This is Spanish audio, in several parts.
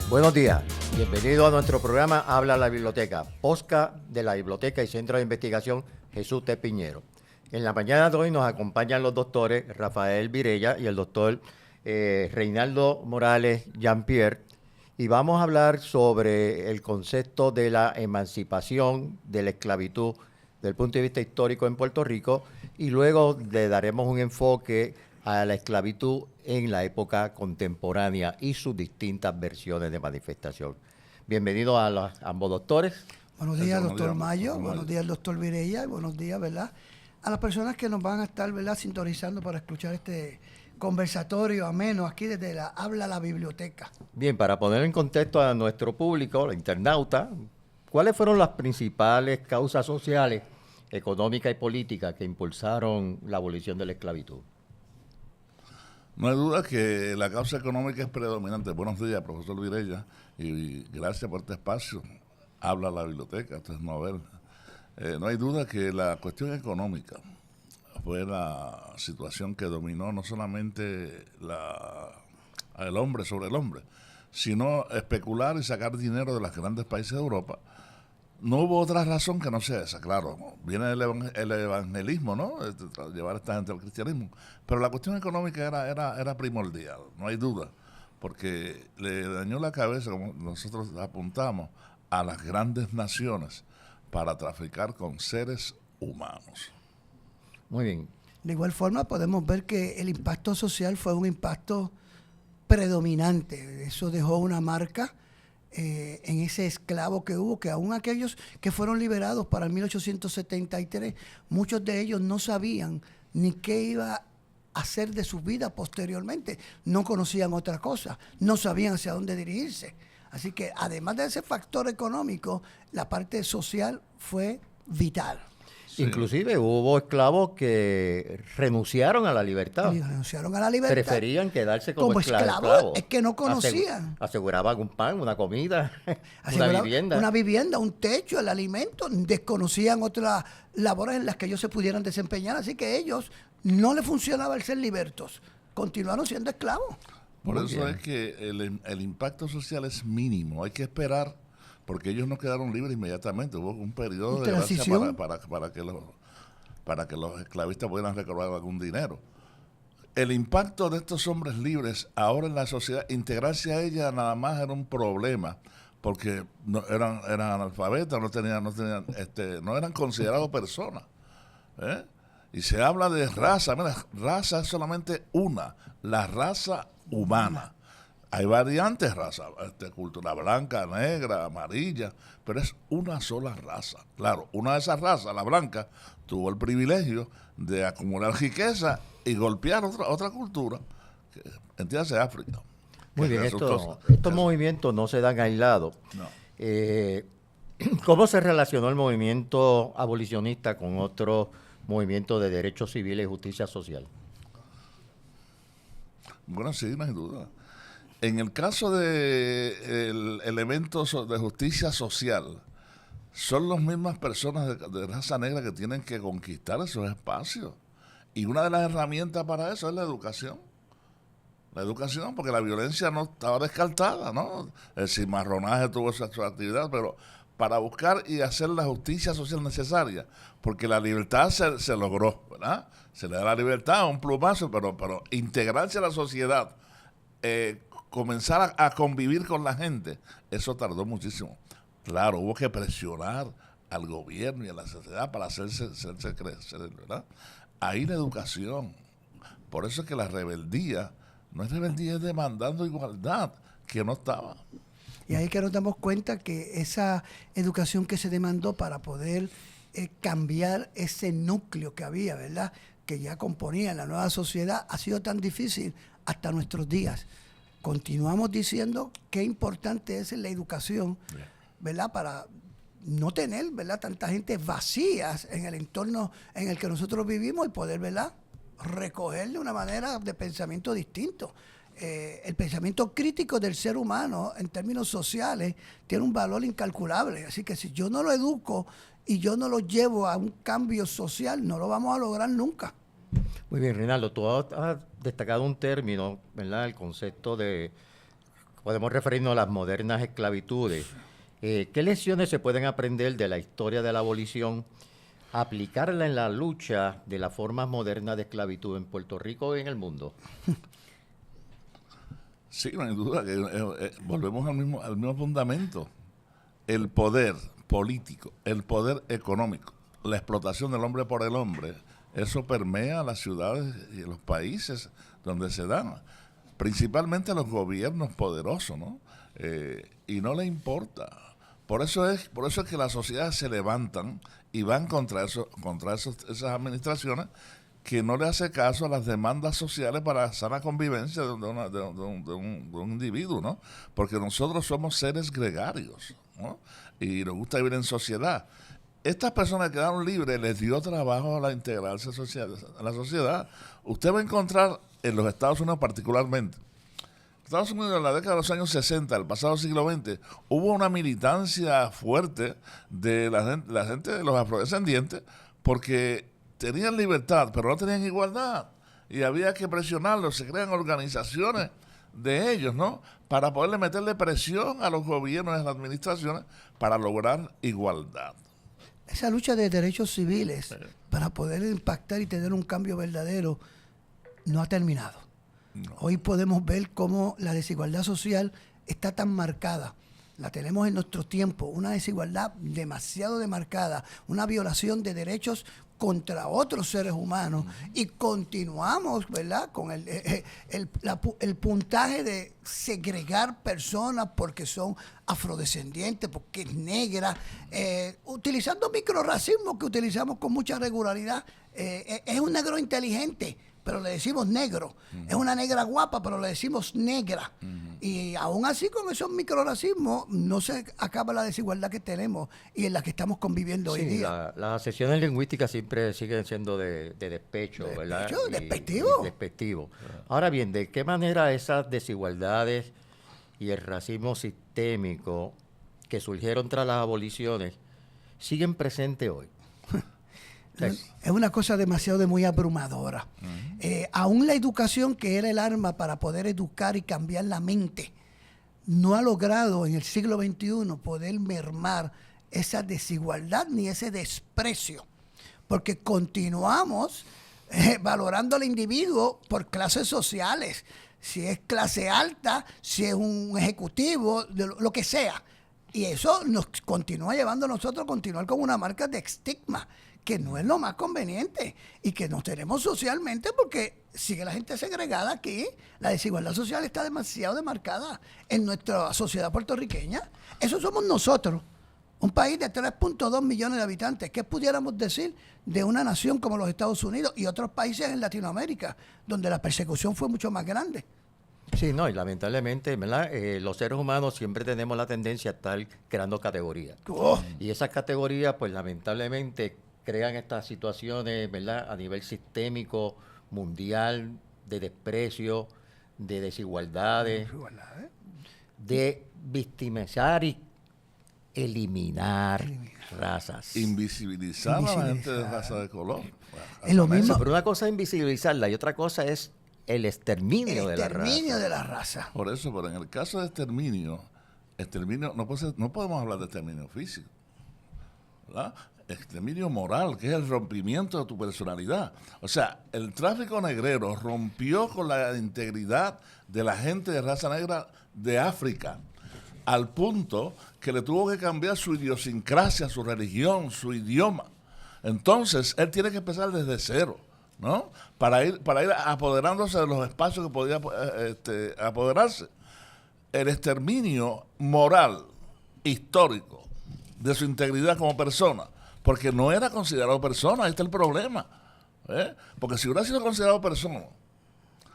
Buenos días, bienvenido a nuestro programa Habla la Biblioteca, podcast de la Biblioteca y Centro de Investigación Jesús T. Piñero. En la mañana de hoy nos acompañan los doctores Rafael Virella y el doctor Reinaldo Morales Jean-Pierre, y vamos a hablar sobre el concepto de la emancipación de la esclavitud desde el punto de vista histórico en Puerto Rico, y luego le daremos un enfoque a la esclavitud en la época contemporánea y sus distintas versiones de manifestación. Bienvenidos a ambos doctores. Buenos días, doctor Mayo. Buenos días, doctor Virella. Y buenos días, ¿verdad?, a las personas que nos van a estar, ¿verdad?, sintonizando para escuchar este conversatorio ameno aquí desde la Habla la Biblioteca. Bien, para poner en contexto a nuestro público, la internauta, ¿cuáles fueron las principales causas sociales, económicas y políticas que impulsaron la abolición de la esclavitud? No hay duda que la causa económica es predominante. Buenos días, profesor Virella, y gracias por este espacio. Habla la biblioteca, esto es novel. No hay duda que la cuestión económica fue la situación que dominó no solamente el hombre sobre el hombre, sino especular y sacar dinero de los grandes países de Europa. No hubo otra razón que no sea esa, claro. Viene el evangelismo, ¿no? Llevar a esta gente al cristianismo. Pero la cuestión económica era primordial, no hay duda, porque le dañó la cabeza, como nosotros apuntamos, a las grandes naciones para traficar con seres humanos. Muy bien. De igual forma, podemos ver que el impacto social fue un impacto predominante. Eso dejó una marca en ese esclavo que hubo, que aún aquellos que fueron liberados para el 1873, muchos de ellos no sabían ni qué iba a hacer de su vida posteriormente. No conocían otra cosa, no sabían hacia dónde dirigirse. Así que además de ese factor económico, la parte social fue vital. Sí. Inclusive hubo esclavos que renunciaron a la libertad. Y renunciaron a la libertad. Preferían quedarse como esclavos. Es que no conocían. Aseguraban un pan, una comida, una vivienda. Una vivienda, un techo, el alimento. Desconocían otras labores en las que ellos se pudieran desempeñar. Así que ellos no les funcionaba el ser libertos. Continuaron siendo esclavos. Por eso es que el impacto social es mínimo. Hay que esperar, porque ellos no quedaron libres inmediatamente. Hubo un periodo de gracia para que los esclavistas pudieran recobrar algún dinero. El impacto de estos hombres libres ahora en la sociedad, integrarse a ella nada más era un problema, porque no, eran analfabetas, no eran considerados personas. Y se habla de raza. Mira, raza es solamente una, la raza humana. Hay variantes raza, cultura blanca, negra, amarilla, pero es una sola raza. Claro, una de esas razas, la blanca, tuvo el privilegio de acumular riqueza y golpear otra cultura, entiéndase África. Muy bien, estos movimientos no se dan aislados. No. ¿Cómo se relacionó el movimiento abolicionista con otros movimientos de derechos civiles y justicia social? Bueno, sí, no hay duda. En el caso de elementos de justicia social, son las mismas personas de raza negra que tienen que conquistar esos espacios. Y una de las herramientas para eso es la educación. La educación, porque la violencia no estaba descartada, ¿no? El cimarronaje tuvo su actividad, pero para buscar y hacer la justicia social necesaria, porque la libertad se logró, ¿verdad? Se le da la libertad a un plumazo, pero integrarse a la sociedad, comenzar a convivir con la gente, eso tardó muchísimo. Claro, hubo que presionar al gobierno y a la sociedad para hacerse crecer, ¿verdad? Ahí la educación. Por eso es que la rebeldía no es rebeldía, es demandando igualdad, que no estaba. Y ahí que nos damos cuenta que esa educación que se demandó para poder cambiar ese núcleo que había, ¿verdad?, que ya componía la nueva sociedad, ha sido tan difícil hasta nuestros días. Continuamos diciendo qué importante es la educación, ¿verdad?, para no tener, ¿verdad?, tanta gente vacías en el entorno en el que nosotros vivimos y poder, ¿verdad?, recoger de una manera de pensamiento distinto. El pensamiento crítico del ser humano en términos sociales tiene un valor incalculable. Así que si yo no lo educo y yo no lo llevo a un cambio social, no lo vamos a lograr nunca. Muy bien, Reinaldo, tú has destacado un término, ¿verdad? El concepto de podemos referirnos a las modernas esclavitudes. ¿Qué lecciones se pueden aprender de la historia de la abolición, aplicarla en la lucha de las formas modernas de esclavitud en Puerto Rico y en el mundo? Sí, no hay duda que volvemos al mismo fundamento. El poder político, el poder económico, la explotación del hombre por el hombre, eso permea a las ciudades y a los países donde se dan, principalmente a los gobiernos poderosos, ¿no? Y no le importa. Por eso es que las sociedades se levantan y van contra esas administraciones que no le hace caso a las demandas sociales para la sana convivencia de un individuo, ¿no? Porque nosotros somos seres gregarios, ¿no? Y nos gusta vivir en sociedad. Estas personas que quedaron libres les dio trabajo a integrarse a la sociedad. Usted va a encontrar en los Estados Unidos particularmente, Estados Unidos en la década de los años 60, del pasado siglo XX, hubo una militancia fuerte de la gente de los afrodescendientes porque tenían libertad, pero no tenían igualdad. Y había que presionarlos, se crean organizaciones de ellos, ¿no? Para poderle meterle presión a los gobiernos y a las administraciones para lograr igualdad. Esa lucha de derechos civiles para poder impactar y tener un cambio verdadero no ha terminado. No. Hoy podemos ver cómo la desigualdad social está tan marcada. La tenemos en nuestro tiempo, una desigualdad demasiado demarcada, una violación de derechos contra otros seres humanos, y continuamos, ¿verdad?, con el puntaje de segregar personas porque son afrodescendientes, porque es negra, utilizando microrracismo que utilizamos con mucha regularidad. Es un negro inteligente, pero le decimos negro. Es una negra guapa, pero le decimos negra. Y aún así, con esos microracismos, no se acaba la desigualdad que tenemos y en la que estamos conviviendo hoy día. Las secciones lingüísticas siempre siguen siendo de despecho, ¿verdad? Despectivo. Despectivo. Ahora bien, ¿de qué manera esas desigualdades y el racismo sistémico que surgieron tras las aboliciones siguen presentes hoy? Es una cosa demasiado muy abrumadora. Aún la educación, que era el arma para poder educar y cambiar la mente, no ha logrado en el siglo XXI poder mermar esa desigualdad ni ese desprecio, porque continuamos valorando al individuo por clases sociales, si es clase alta, si es un ejecutivo, lo que sea. Y eso nos continúa llevando a nosotros a continuar con una marca de estigma, que no es lo más conveniente y que nos tenemos socialmente, porque sigue la gente segregada aquí. La desigualdad social está demasiado demarcada en nuestra sociedad puertorriqueña. Eso somos nosotros, un país de 3.2 millones de habitantes. ¿Qué pudiéramos decir de una nación como los Estados Unidos y otros países en Latinoamérica, donde la persecución fue mucho más grande? Sí, no, y lamentablemente, ¿verdad? Los seres humanos siempre tenemos la tendencia a estar creando categorías. Y esas categorías, pues lamentablemente, crean estas situaciones, ¿verdad?, a nivel sistémico, mundial, de desprecio, de desigualdades, de victimizar y eliminar razas. Invisibilizar a la gente de raza de color. Es lo mismo. Pero una cosa es invisibilizarla y otra cosa es el exterminio de la raza. El exterminio de la raza. Por eso, pero en el caso de exterminio no podemos hablar de exterminio físico, ¿verdad? Exterminio moral, que es el rompimiento de tu personalidad. O sea, el tráfico negrero rompió con la integridad de la gente de raza negra de África, al punto que le tuvo que cambiar su idiosincrasia, su religión, su idioma. Entonces, él tiene que empezar desde cero, ¿no? Para ir apoderándose de los espacios que podía apoderarse. El exterminio moral, histórico, de su integridad como persona, porque no era considerado persona. Ahí está el problema, porque si hubiera sido considerado persona,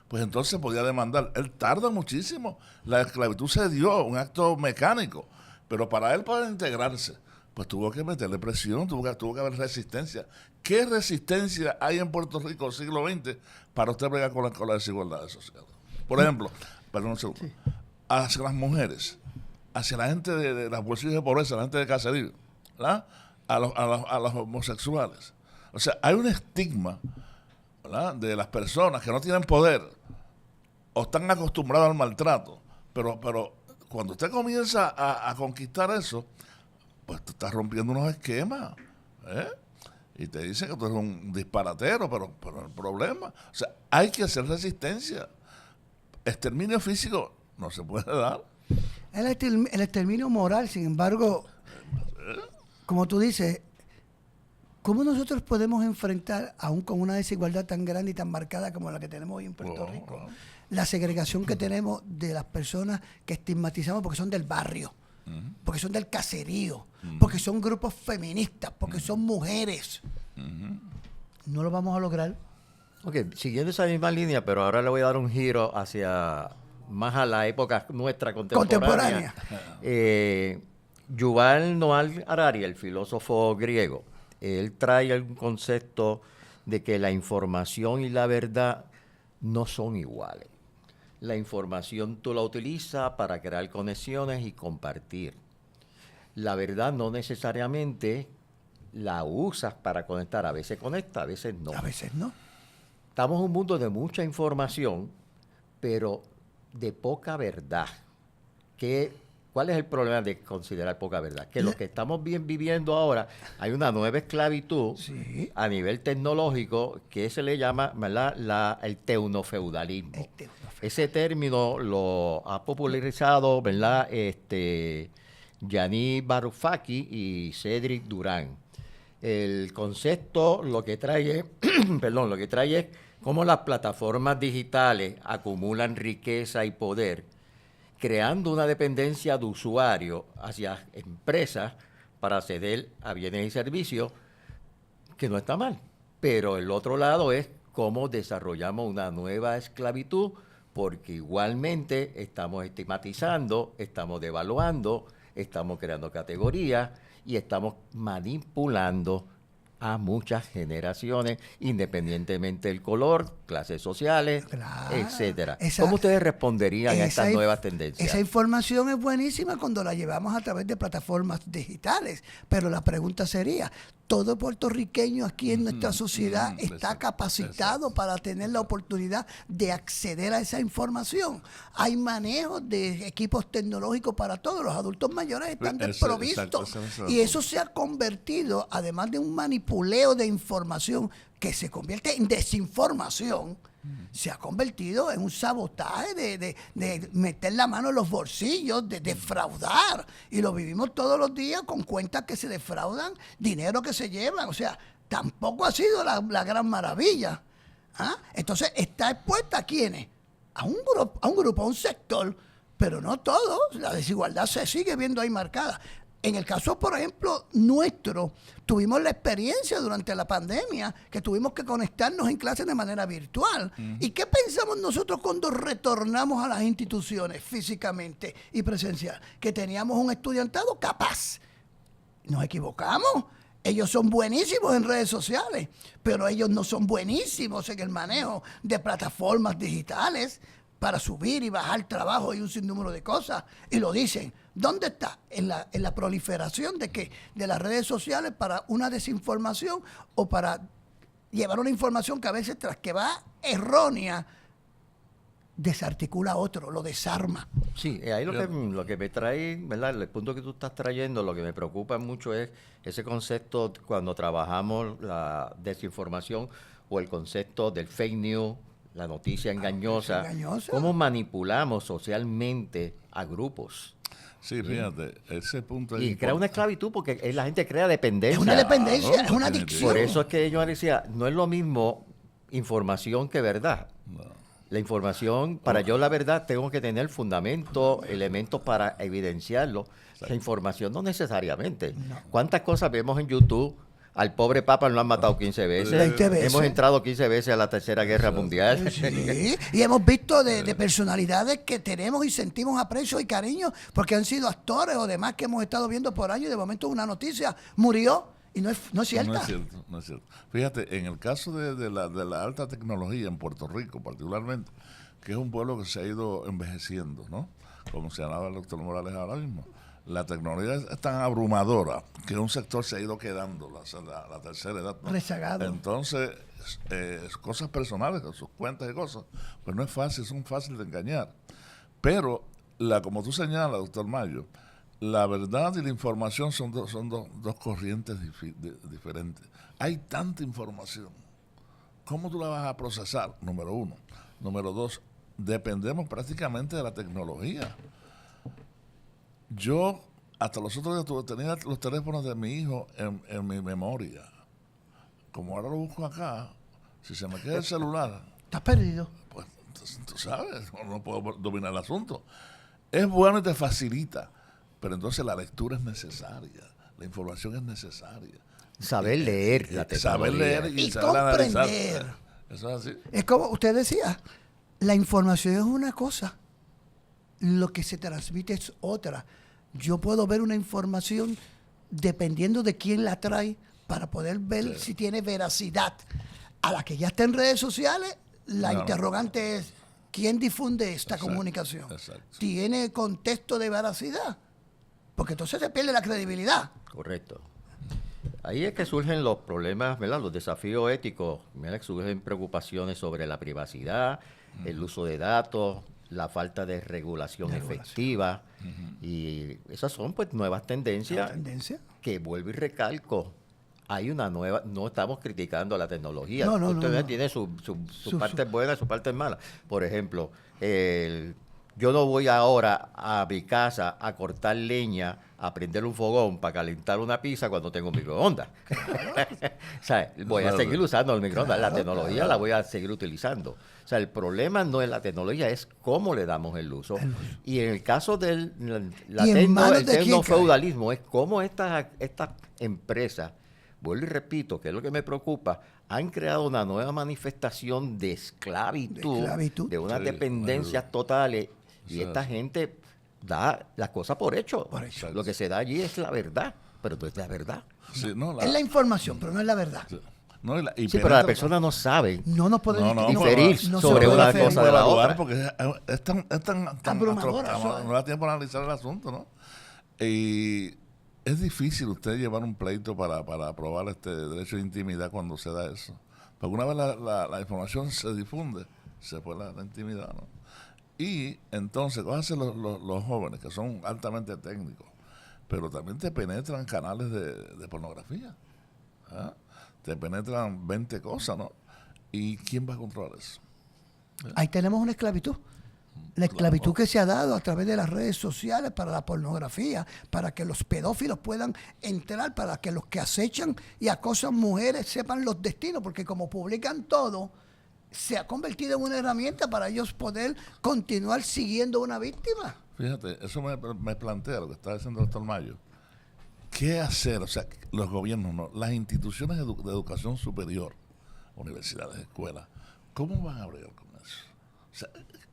pues entonces podía demandar. Él tarda muchísimo. La esclavitud se dio, un acto mecánico, pero para él poder integrarse, pues tuvo que meterle presión, tuvo que haber resistencia. ¿Qué resistencia hay en Puerto Rico del siglo XX para usted bregar con la desigualdad social? Por ejemplo, perdón un segundo, hacia las mujeres, hacia la gente de las bolsillos de pobreza, la gente de caserío, ¿verdad?, a los homosexuales. O sea, hay un estigma, ¿verdad?, de las personas que no tienen poder o están acostumbrados al maltrato, Pero cuando usted comienza a conquistar eso, pues tú estás rompiendo unos esquemas, ¿eh? Y te dicen que tú eres un disparatero, pero el problema, o sea, hay que hacer resistencia. Exterminio físico no se puede dar. El exterminio moral, sin embargo, como tú dices, ¿cómo nosotros podemos enfrentar, aún con una desigualdad tan grande y tan marcada como la que tenemos hoy en Puerto Rico, la segregación que tenemos de las personas que estigmatizamos porque son del barrio, porque son del caserío, porque son grupos feministas, porque son mujeres? No lo vamos a lograr. Ok, siguiendo esa misma línea, pero ahora le voy a dar un giro hacia más a la época nuestra contemporánea. Yuval Noah Harari, el filósofo griego, él trae un concepto de que la información y la verdad no son iguales. La información tú la utilizas para crear conexiones y compartir. La verdad no necesariamente la usas para conectar. A veces conecta, a veces no. A veces no. Estamos en un mundo de mucha información, pero de poca verdad. ¿Cuál es el problema de considerar poca verdad? Que lo que estamos viviendo ahora, hay una nueva esclavitud a nivel tecnológico que se le llama, ¿verdad?, el teunofeudalismo. Ese término lo ha popularizado, ¿verdad?, Gianni Varoufakis y Cedric Durán. El concepto lo que trae es, lo que trae es cómo las plataformas digitales acumulan riqueza y poder, creando una dependencia de usuario hacia empresas para acceder a bienes y servicios, que no está mal. Pero el otro lado es cómo desarrollamos una nueva esclavitud, porque igualmente estamos estigmatizando, estamos devaluando, estamos creando categorías y estamos manipulando a muchas generaciones, independientemente del color, clases sociales, etcétera. ¿Cómo ustedes responderían a estas nuevas tendencias? Esa información es buenísima cuando la llevamos a través de plataformas digitales, pero la pregunta sería, ¿todo puertorriqueño aquí en nuestra sociedad está capacitado para tener la oportunidad de acceder a esa información? Hay manejo de equipos tecnológicos para todos, los adultos mayores están desprovistos, y eso se ha convertido, además de un manipuleo de información que se convierte en desinformación, se ha convertido en un sabotaje de meter la mano en los bolsillos, de defraudar. Y lo vivimos todos los días con cuentas que se defraudan, dinero que se llevan. O sea, tampoco ha sido la gran maravilla. ¿Ah? Entonces, está expuesta a quiénes? A un grupo, a un sector, pero no todo. La desigualdad se sigue viendo ahí marcada. En el caso, por ejemplo, nuestro, tuvimos la experiencia durante la pandemia que tuvimos que conectarnos en clases de manera virtual. ¿Y qué pensamos nosotros cuando retornamos a las instituciones físicamente y presencial? Que teníamos un estudiantado capaz. Nos equivocamos. Ellos son buenísimos en redes sociales, pero ellos no son buenísimos en el manejo de plataformas digitales para subir y bajar trabajo y un sinnúmero de cosas. Y lo dicen. ¿Dónde está? En la proliferación de ¿qué? De las redes sociales para una desinformación o para llevar una información que a veces, tras que va errónea, desarticula a otro, lo desarma. Sí, ahí lo que me trae, ¿verdad? El punto que tú estás trayendo, lo que me preocupa mucho es ese concepto cuando trabajamos la desinformación o el concepto del fake news, la noticia engañosa. ¿Cómo manipulamos socialmente a grupos? Sí, fíjate, ese punto es y importante. Crea una esclavitud porque la gente crea dependencia. Es una dependencia, es una adicción. Por eso es que yo decía, no es lo mismo información que verdad. No. La información, para yo la verdad, tengo que tener fundamento, elementos para evidenciarlo. Sí. La información no necesariamente. No. ¿Cuántas cosas vemos en YouTube? Al pobre Papa lo han matado 15 veces. 20 veces. Hemos entrado 15 veces a la Tercera Guerra Mundial. Sí, y hemos visto de personalidades que tenemos y sentimos aprecio y cariño porque han sido actores o demás que hemos estado viendo por años y de momento una noticia murió y no es cierta. No es cierto. Fíjate, en el caso de la alta tecnología en Puerto Rico particularmente, que es un pueblo que se ha ido envejeciendo, ¿no? Como se llamaba el doctor Morales ahora mismo. La tecnología es tan abrumadora que un sector se ha ido quedando, la tercera edad, ¿no? Rezagado. Entonces, cosas personales, sus cuentas y cosas, pues no es fácil, son fáciles de engañar. Pero como tú señalas, doctor Mayo, la verdad y la información son dos corrientes diferentes. Hay tanta información. ¿Cómo tú la vas a procesar? Número uno. Número dos, dependemos prácticamente de la tecnología. Yo, hasta los otros días, tenía los teléfonos de mi hijo en mi memoria. Como ahora lo busco acá, si se me queda el celular, ¿Estás perdido? pues tú sabes, no puedo dominar el asunto. Es bueno y te facilita, pero entonces la lectura es necesaria, la información es necesaria. Saber leer la tecnología. Saber leer y saber comprender. analizar. Eso es así. Es como usted decía, la información es una cosa, lo que se transmite es otra. Yo puedo ver una información dependiendo de quién la trae para poder ver si tiene veracidad. A la que ya está en redes sociales, la interrogante es, ¿quién difunde esta comunicación? Exacto. ¿Tiene contexto de veracidad? Porque entonces se pierde la credibilidad. Correcto. Ahí es que surgen los problemas, ¿verdad? Los desafíos éticos, ¿verdad? Que surgen preocupaciones sobre la privacidad, el uso de datos, la falta de regulación efectiva. Y esas son pues nuevas tendencias que vuelvo y recalco. Hay una nueva, no estamos criticando la tecnología. Usted tiene su parte buena y su parte mala. Por ejemplo, yo no voy ahora a mi casa a cortar leña, a prender un fogón para calentar una pizza cuando tengo un microondas. O sea, voy a seguir usando el microondas. La tecnología la voy a seguir utilizando. O sea, el problema no es la tecnología, es cómo le damos el uso. Y en el caso del el tecnofeudalismo, es cómo estas empresas, vuelvo y repito, que es lo que me preocupa, han creado una nueva manifestación de esclavitud. De unas dependencias totales, y esta gente da las cosas por hecho. Lo que se da allí es la verdad, pero no es la verdad. Sí, es la información, pero no es la verdad. Sí. Pero la persona no sabe no puede diferir sobre una cosa de la otra. Porque es tan abrumadora. No da tiempo a analizar el asunto, ¿no? Y es difícil usted llevar un pleito para aprobar este derecho de intimidad cuando se da eso. Porque una vez la información se difunde, se fue la intimidad, ¿no? Y entonces, ¿qué hacen los jóvenes, que son altamente técnicos? Pero también te penetran canales de pornografía. ¿Ah? Te penetran 20 cosas, ¿no? ¿Y quién va a controlar eso? Ahí tenemos una esclavitud. La esclavitud que se ha dado a través de las redes sociales para la pornografía, para que los pedófilos puedan entrar, para que los que acechan y acosan mujeres sepan los destinos, porque como publican todo, se ha convertido en una herramienta para ellos poder continuar siguiendo a una víctima. Fíjate, eso me plantea lo que está diciendo el doctor Mayo. ¿Qué hacer? O sea, los gobiernos, no, las instituciones de educación superior, universidades, escuelas, ¿cómo van a bregar con eso? O sea,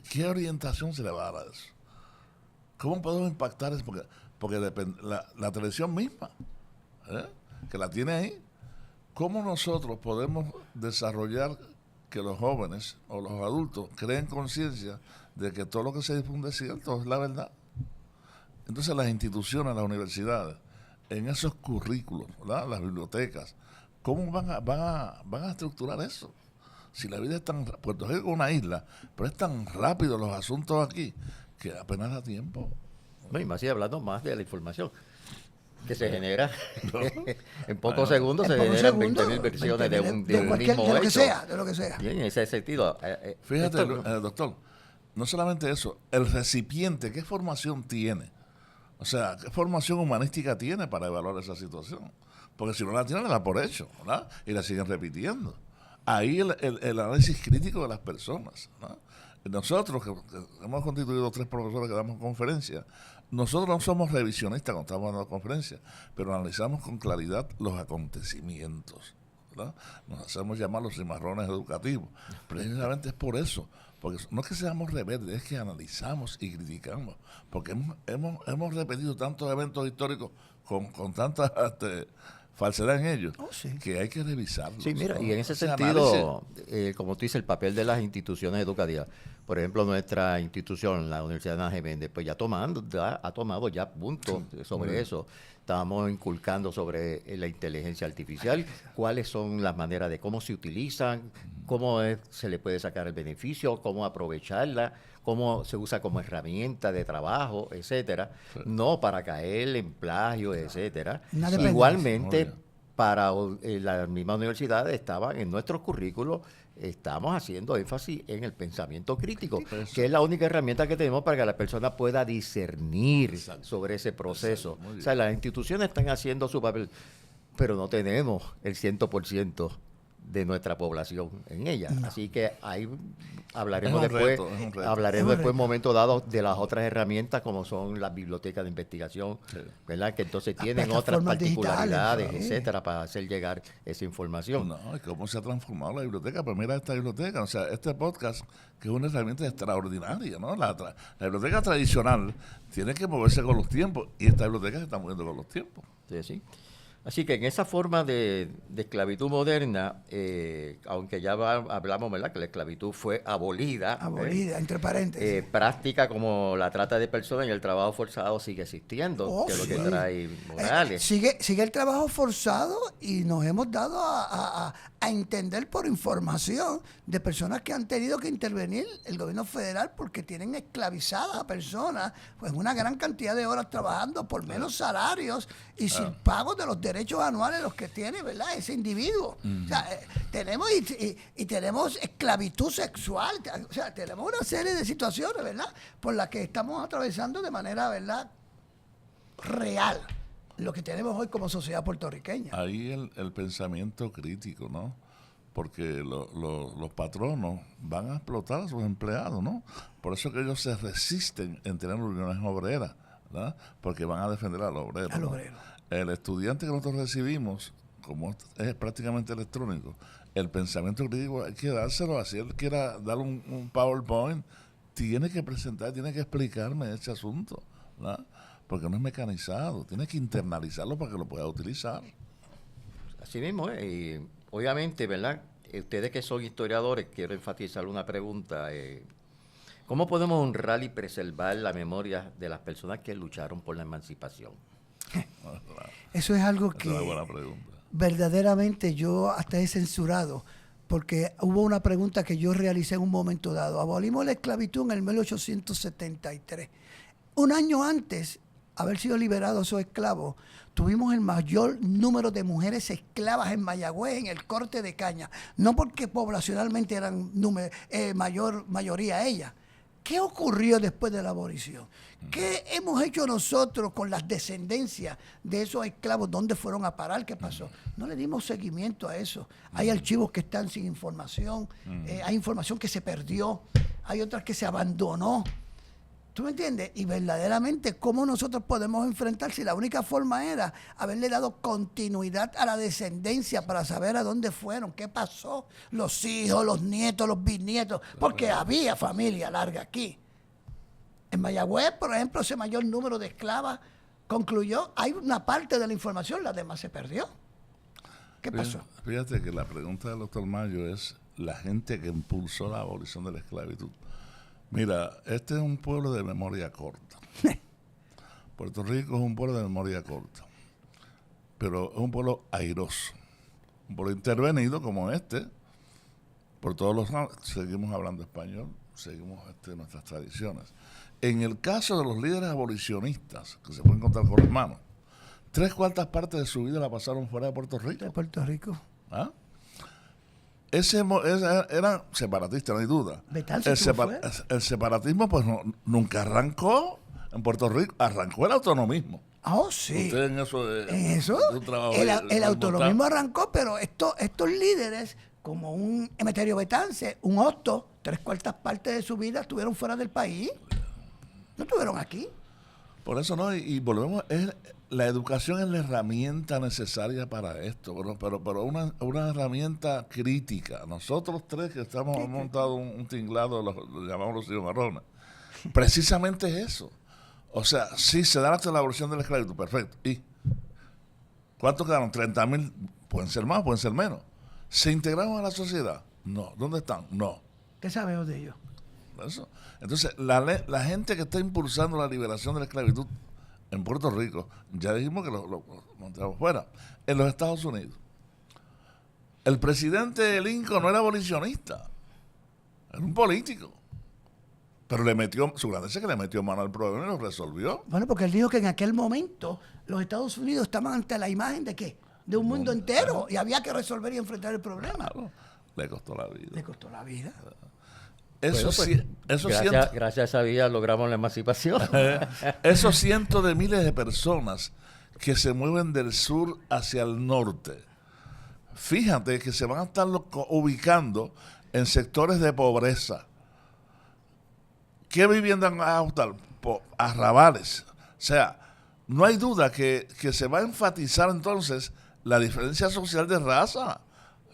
¿qué orientación se le va a dar a eso? ¿Cómo podemos impactar eso? Porque depende, la televisión misma, que la tiene ahí, ¿cómo nosotros podemos desarrollar que los jóvenes o los adultos creen conciencia de que todo lo que se difunde es cierto, es la verdad? Entonces las instituciones, las universidades, en esos currículos, ¿verdad? Las bibliotecas, ¿cómo van a estructurar eso? Si la vida es tan... Puerto Rico es una isla, pero es tan rápido los asuntos aquí que apenas da tiempo. No, y más y hablando más de la información que se genera en pocos segundos, se generan 20.000 versiones de un mismo hecho. De lo que sea. Bien, en ese sentido. Fíjate, doctor, no solamente eso, el recipiente, ¿qué formación tiene? O sea, ¿qué formación humanística tiene para evaluar esa situación? Porque si no la tienen, la da por hecho, ¿verdad? Y la siguen repitiendo. Ahí el análisis crítico de las personas, ¿no? Nosotros, que hemos constituido 3 profesores que damos conferencias, nosotros no somos revisionistas cuando estamos dando conferencias, pero analizamos con claridad los acontecimientos, ¿verdad? Nos hacemos llamar los cimarrones educativos. Precisamente es por eso, porque no es que seamos rebeldes, es que analizamos y criticamos, porque hemos repetido tantos eventos históricos con tanta falsedad en ellos, que hay que revisarlos. Sí, mira, y en ese sentido, como tú dices, el papel de las instituciones educativas. Por ejemplo, nuestra institución, la Universidad de Ana Geméndez, pues ya ha tomado ya puntos sobre eso. estamos inculcando sobre la inteligencia artificial, cuáles son las maneras de cómo se utilizan, se le puede sacar el beneficio, cómo aprovecharla, cómo se usa como herramienta de trabajo, etcétera, no para caer en plagio, etcétera. Igualmente, para la misma universidad estaban en nuestros currículos, estamos haciendo énfasis en el pensamiento crítico, que es la única herramienta que tenemos para que la persona pueda discernir sobre ese proceso. O sea, las instituciones están haciendo su papel, pero no tenemos el 100% de nuestra población en ella. No. Así que ahí hablaremos después, en un momento dado de las otras herramientas como son las bibliotecas de investigación, ¿verdad? Que entonces tienen otras particularidades, etcétera, para hacer llegar esa información. No, y cómo se ha transformado la biblioteca. Pues mira esta biblioteca, o sea, este podcast, que es una herramienta extraordinaria, ¿no? La biblioteca tradicional tiene que moverse con los tiempos y esta biblioteca se está moviendo con los tiempos. Sí, sí. Así que en esa forma de esclavitud moderna, aunque ya hablamos, ¿verdad?, que la esclavitud fue abolida. Abolida, entre paréntesis. Práctica como la trata de personas y el trabajo forzado sigue existiendo, que es lo que trae Morales. Sigue el trabajo forzado y nos hemos dado a entender por información de personas que han tenido que intervenir el gobierno federal porque tienen esclavizadas a personas pues una gran cantidad de horas trabajando por menos salarios y sin pago de los derechos anuales los que tiene, ¿verdad?, ese individuo. O sea, tenemos y tenemos esclavitud sexual, o sea, tenemos una serie de situaciones, ¿verdad?, por las que estamos atravesando de manera, ¿verdad?, real lo que tenemos hoy como sociedad puertorriqueña. Ahí el pensamiento crítico, ¿no? Porque los patronos van a explotar a sus empleados, ¿no? Por eso que ellos se resisten en tener uniones obreras, ¿verdad? Porque van a defender al obrero. Al obrero. El estudiante que nosotros recibimos, como es prácticamente electrónico, el pensamiento crítico hay que dárselo, así él quiera dar un PowerPoint, tiene que presentar, tiene que explicarme ese asunto, ¿verdad? Porque no es mecanizado, tiene que internalizarlo para que lo pueda utilizar. Así mismo, y obviamente, ¿verdad? Ustedes que son historiadores, quiero enfatizar una pregunta. ¿Cómo podemos honrar y preservar la memoria de las personas que lucharon por la emancipación? Eso es algo que es una buena pregunta. Verdaderamente yo hasta he censurado, porque hubo una pregunta que yo realicé en un momento dado. Abolimos la esclavitud en el 1873. Un año antes haber sido liberados esos esclavos, tuvimos el mayor número de mujeres esclavas en Mayagüez, en el corte de caña. No porque poblacionalmente eran mayoría ellas. ¿Qué ocurrió después de la abolición? ¿Qué hemos hecho nosotros con las descendencias de esos esclavos? ¿Dónde fueron a parar? ¿Qué pasó? No le dimos seguimiento a eso. Hay archivos que están sin información, hay información que se perdió, hay otras que se abandonó. ¿Tú me entiendes? Y verdaderamente, ¿cómo nosotros podemos enfrentar si la única forma era haberle dado continuidad a la descendencia para saber a dónde fueron, qué pasó, los hijos, los nietos, los bisnietos? Porque había familia larga aquí. En Mayagüez, por ejemplo, ese mayor número de esclavas concluyó, hay una parte de la información, la demás se perdió. ¿Qué pasó? Fíjate que la pregunta del doctor Mayo es la gente que impulsó la abolición de la esclavitud. Mira, este es un pueblo de memoria corta. Puerto Rico es un pueblo de memoria corta, pero es un pueblo airoso, un pueblo intervenido como este, por todos los lados. Seguimos hablando español, seguimos nuestras tradiciones. En el caso de los líderes abolicionistas, que se pueden contar con las manos, 3/4 partes de su vida la pasaron fuera de Puerto Rico. De Puerto Rico. ¿Ah? Eran separatistas, no hay duda. El separatismo pues nunca arrancó en Puerto Rico, arrancó el autonomismo. Oh, sí. Usted en eso el autonomismo arrancó, pero estos líderes, como un Emeterio Betance, un Hostos, 3/4 partes de su vida estuvieron fuera del país. No estuvieron aquí. Por eso no, y volvemos, la educación es la herramienta necesaria para esto, pero una herramienta crítica. Nosotros tres que hemos montado un tinglado, lo llamamos los cimarrones, precisamente es eso. O sea, sí se da hasta la abolición de la esclavitud, perfecto. ¿Y cuántos quedaron? 30,000, pueden ser más, pueden ser menos. ¿Se integraron a la sociedad? No. ¿Dónde están? No. ¿Qué sabemos de ellos? Eso. Entonces, la gente que está impulsando la liberación de la esclavitud en Puerto Rico, ya dijimos que lo montamos fuera, en los Estados Unidos. El presidente Lincoln no era abolicionista, era un político. Pero su grandeza es que le metió mano al problema y lo resolvió. Bueno, porque él dijo que en aquel momento los Estados Unidos estaban ante la imagen de ¿qué? De un mundo entero, y había que resolver y enfrentar el problema. Claro, le costó la vida. Le costó la vida. Gracias a esa vía logramos la emancipación. Esos cientos de miles de personas que se mueven del sur hacia el norte, fíjate que se van a estar ubicando en sectores de pobreza. ¿Qué vivienda van a ajustar? Arrabales. O sea, no hay duda que se va a enfatizar entonces la diferencia social de raza.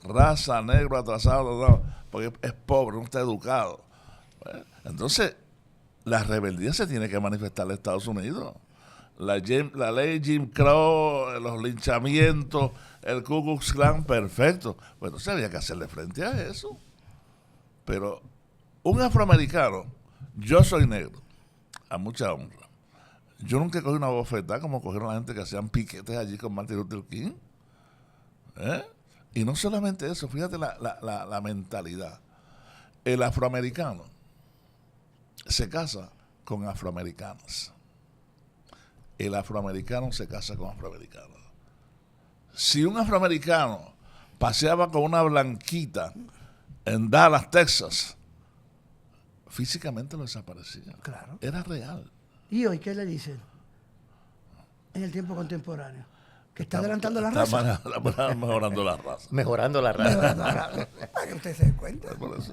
Raza, negro, atrasado, porque es pobre, no está educado. Entonces, la rebeldía se tiene que manifestar en Estados Unidos. La ley Jim Crow, los linchamientos, el Ku Klux Klan, perfecto. Bueno, entonces había que hacerle frente a eso. Pero un afroamericano, yo soy negro, a mucha honra. Yo nunca cogí una bofetada como cogieron la gente que hacían piquetes allí con Martin Luther King. Y no solamente eso, fíjate la mentalidad. El afroamericano se casa con afroamericanos. El afroamericano se casa con afroamericanos. Si un afroamericano paseaba con una blanquita en Dallas, Texas, físicamente lo desaparecía. Claro. Era real. ¿Y hoy qué le dicen? En el tiempo contemporáneo. Que está adelantando la raza. Está mejorando la raza. Mejorando la raza. Para que usted se dé cuenta.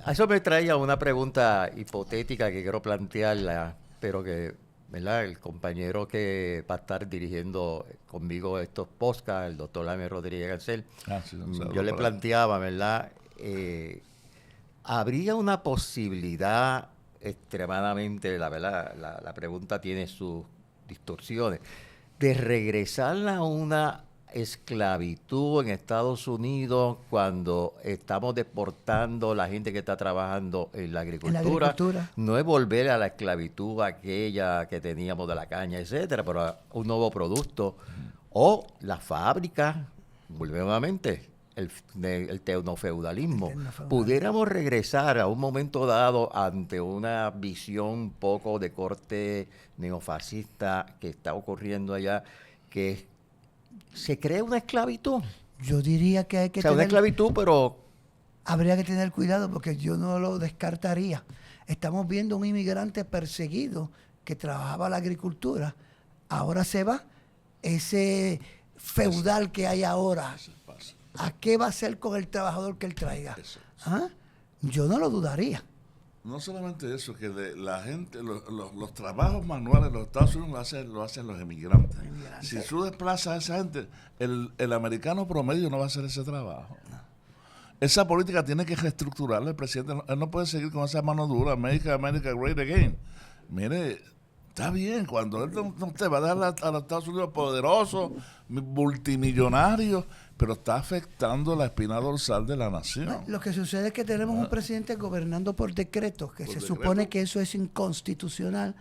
Eso me trae a una pregunta hipotética que quiero plantearla, pero que, ¿verdad? El compañero que va a estar dirigiendo conmigo estos podcasts, el doctor Laime Rodríguez Garcel, yo le planteaba, ¿verdad? ¿Habría una posibilidad extremadamente, la pregunta tiene sus distorsiones, de regresar a una esclavitud en Estados Unidos cuando estamos deportando la gente que está trabajando en la agricultura? No es volver a la esclavitud aquella que teníamos de la caña, etcétera, pero a un nuevo producto. O la fábrica, volvemos nuevamente, el teonofeudalismo. Pudiéramos regresar a un momento dado ante una visión un poco de corte neofascista que está ocurriendo allá, que se crea una esclavitud. Yo diría que hay que una esclavitud, pero habría que tener cuidado porque yo no lo descartaría. Estamos viendo un inmigrante perseguido que trabajaba la agricultura. Ahora se va. Ese feudal que hay ahora, ¿a qué va a hacer con el trabajador que él traiga? ¿Ah? Yo no lo dudaría. No solamente eso, que la gente, los trabajos manuales de los Estados Unidos lo hacen los emigrantes. Si tú desplazas a esa gente, el americano promedio no va a hacer ese trabajo. Esa política tiene que reestructurarla. El presidente él no puede seguir con esa mano dura. Make America Great Again. Mire, está bien, cuando él no te va a dar a los Estados Unidos poderosos, multimillonarios, pero está afectando la espina dorsal de la nación. Lo que sucede es que tenemos un presidente gobernando por decretos, que se supone que eso es inconstitucional,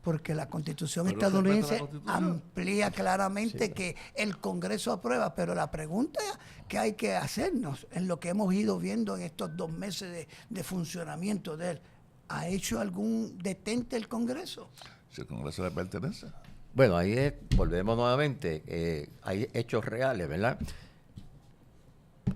porque la Constitución estadounidense amplía claramente que el Congreso aprueba, pero la pregunta que hay que hacernos en lo que hemos ido viendo en estos 2 meses de funcionamiento de él, ¿ha hecho algún detente el Congreso? Si el Congreso le pertenece. Bueno, ahí volvemos nuevamente, hay hechos reales, ¿verdad?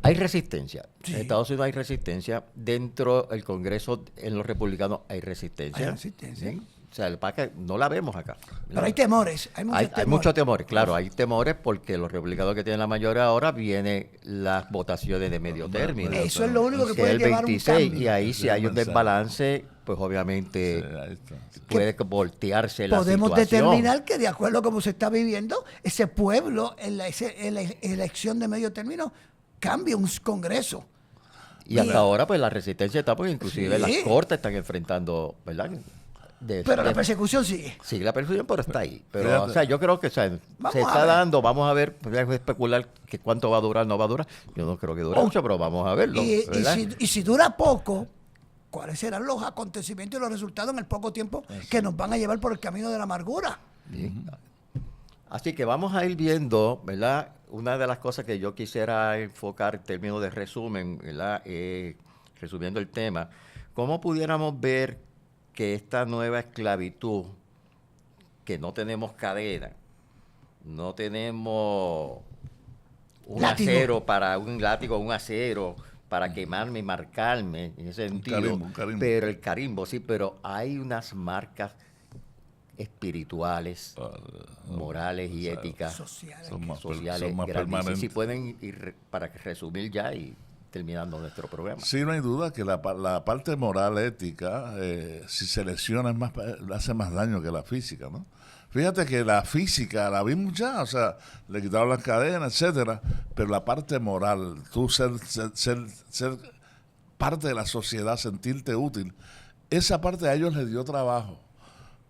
Hay resistencia. Sí. En Estados Unidos hay resistencia. Dentro del Congreso, en los republicanos, hay resistencia. Hay resistencia. ¿Sí? O sea, el PAC no la vemos acá. Pero hay temores. Hay muchos temores, claro. Hay temores porque los republicanos que tienen la mayoría ahora vienen las votaciones de medio término. Eso es lo único que puede llevar 26, un cambio. Y ahí si hay un desbalance, pues obviamente puede voltearse la situación. Podemos determinar que de acuerdo a cómo se está viviendo, ese pueblo en la elección de medio término cambia un Congreso. Y hasta ahora pues la resistencia está, porque inclusive las cortes están enfrentando, ¿verdad? Pero la persecución sigue. Sigue la persecución, pero está ahí. Pero, o sea, yo creo que se está dando, vamos a ver, podemos especular que cuánto va a durar, no va a durar. Yo no creo que dure mucho, pero vamos a verlo. Y si dura poco, ¿cuáles serán los acontecimientos y los resultados en el poco tiempo que nos van a llevar por el camino de la amargura? Bien. Así que vamos a ir viendo, ¿verdad? Una de las cosas que yo quisiera enfocar en términos de resumen, ¿verdad? Resumiendo el tema, ¿cómo pudiéramos ver que esta nueva esclavitud, que no tenemos cadena, no tenemos un Látigo. acero para un látigo, un acero para quemarme y marcarme, en ese sentido, un carimbo. pero el carimbo, sí, pero hay unas marcas espirituales, morales y éticas Sociales. sociales son más grandes. permanentes. Si pueden ir para resumir ya y terminando nuestro programa. Sí, no hay duda que la parte moral, ética, si se lesiona hace más daño que la física, ¿no? Fíjate que la física la vimos ya, o sea, le quitaron las cadenas, etcétera, pero la parte moral, tú ser parte de la sociedad, sentirte útil, esa parte a ellos les dio trabajo,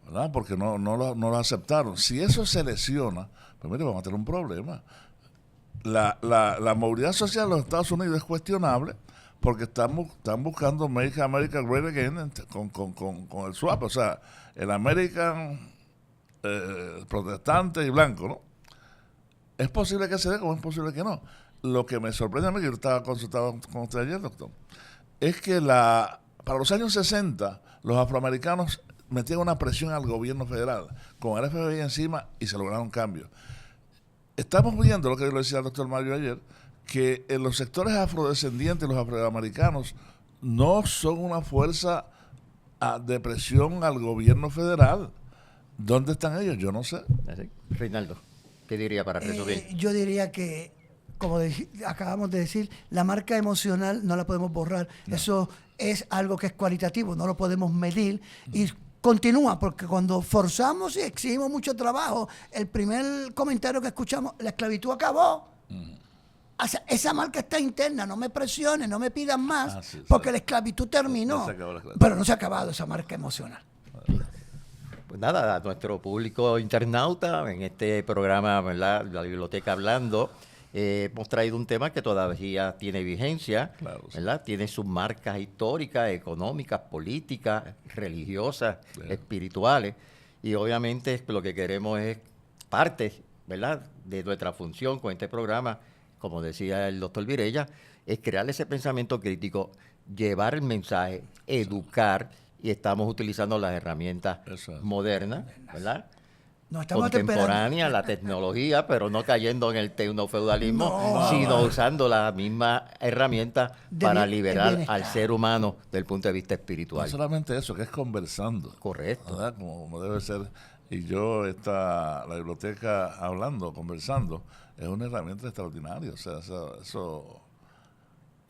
¿verdad? Porque no lo aceptaron. Si eso se lesiona, pues mire, vamos a tener un problema. La movilidad social en los Estados Unidos es cuestionable porque están buscando Make America Great Again con el swap, o sea, el American protestante y blanco, ¿no? Es posible que se dé como es posible que no. Lo que me sorprende a mí, que yo estaba consultado con usted ayer, doctor, es que para los años 60 los afroamericanos metían una presión al gobierno federal con el FBI encima y se lograron cambios. Estamos viendo lo que yo le decía al doctor Mario ayer, que en los sectores afrodescendientes, los afroamericanos, no son una fuerza de presión al gobierno federal. ¿Dónde están ellos? Yo no sé. ¿Así? Reinaldo, ¿qué diría para resumir? Yo diría que, como acabamos de decir, la marca emocional no la podemos borrar. No. Eso es algo que es cualitativo, no lo podemos medir y continúa, porque cuando forzamos y exigimos mucho trabajo, el primer comentario que escuchamos, la esclavitud acabó. O sea, esa marca está interna, no me presiones, no me pidan más, porque la esclavitud terminó, pero no se ha acabado esa marca emocional. Pues nada, a nuestro público internauta, en este programa, ¿verdad?, La Biblioteca Hablando, hemos traído un tema que todavía tiene vigencia, claro, sí. ¿verdad? Tiene sus marcas históricas, económicas, políticas, religiosas, espirituales, y obviamente lo que queremos es parte, ¿verdad?, de nuestra función con este programa, como decía el doctor Virella, es crear ese pensamiento crítico, llevar el mensaje, educar, y estamos utilizando las herramientas modernas, ¿verdad? Contemporánea, la tecnología, pero no cayendo en el tecnofeudalismo, sino usando la misma herramienta para liberar al ser humano desde el punto de vista espiritual. No solamente eso, que es conversando. Correcto. ¿Verdad? Como debe ser. Y la biblioteca hablando, conversando, es una herramienta extraordinaria. O sea, eso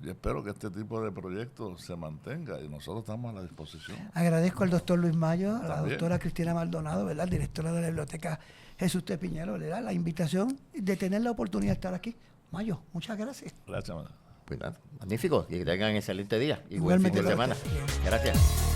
yo espero que este tipo de proyectos se mantenga y nosotros estamos a la disposición. Agradezco al doctor Luis Mayo, a la doctora Cristina Maldonado, ¿verdad?, directora de la Biblioteca Jesús T. Piñero, ¿verdad?, la invitación de tener la oportunidad de estar aquí. Mayo, muchas gracias. Gracias, Pues nada, magnífico, y que tengan excelente día y buen Igualmente, fin de semana. Gracias.